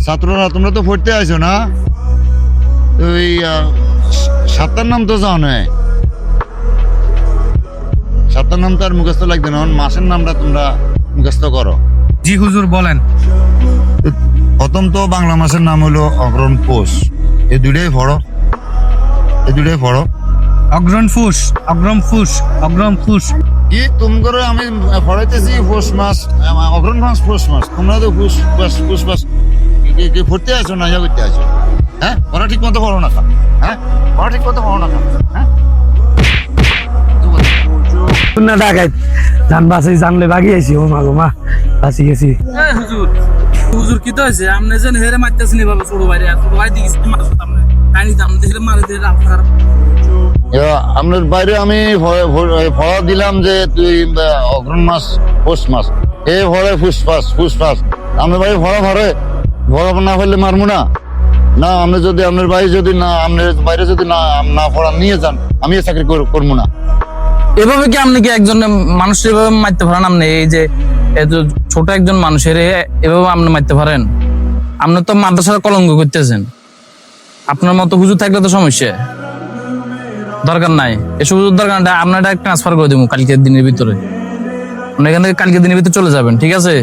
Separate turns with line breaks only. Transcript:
ছাত্ররা তোমরা তো পড়তে আইছো না? ওই সাতটার নাম তো জানো না? সাতটার নাম তো আর মুখস্থ লাগবে না, মাসের নামটা তোমরা মুখস্থ করো।
জি হুজুর বলেন।
প্রথম তো বাংলা মাসের নাম হলো অগ্রহণ পৌষ, এই দুটাই পড়ো, এই দুটাই পড়ো।
অগ্রহণ ফুস, অগ্রহণ ফুস, অগ্রহণ ফুস।
কি তুমি করে আমি পড়াইতেছি পৌষ মাস, অগ্রহণ মাস পৌষ মাস, তোমরা তো পুষ মাস কি পড়তে আছো না ইয়া করতে আছো? হ্যাঁ, পড়া ঠিক মতো পড়ো না, হ্যাঁ পড়া ঠিক মতো পড়ো না, হ্যাঁ।
না ডাকাত জান বাঁচাই জানলে বাগি আইছি। ও মা গো মা, বাঁচি গেছি।
হুজুর হুজুর কি তো হয়েছে? আপনি যেন হেরে মারতেছেন এভাবে ছোট ভাই, ছোট ভাই দিকে মারছো আপনি কাহিনী দাম দেখলে মারে দিয়ে আপনার
আপনার বাইরে আমি ফড়া দিলাম যে তুই অগ্রহণ মাস পৌষ মাস, এ ভরে ফুসফাস আপনার বাইরে ফড়া ভরে ভরা না ফেললে মারবো না। না আপনি যদি আপনার বাইরে যদি না আপনার বাইরে যদি না ফড়া নিয়ে যান, আমি এ চাকরি করবো না।
এভাবে কি আপনি কি একজন মানুষের এভাবে মারতে পারেন? আপনি এই যে ছোট একজন মানুষের এভাবে আপনি মারতে পারেন? আপনি তো মাদ্রাসার কলঙ্ক করতেছেন। আপনার মতো হুজুর থাকলে তো সমস্যা, দরকার নাই এসব হুজুর দরকার নাই। আপনার ট্রান্সফার করে দেবো কালকের দিনের ভিতরে, আপনি এখান থেকে কালকের দিনের ভিতরে চলে যাবেন, ঠিক আছে?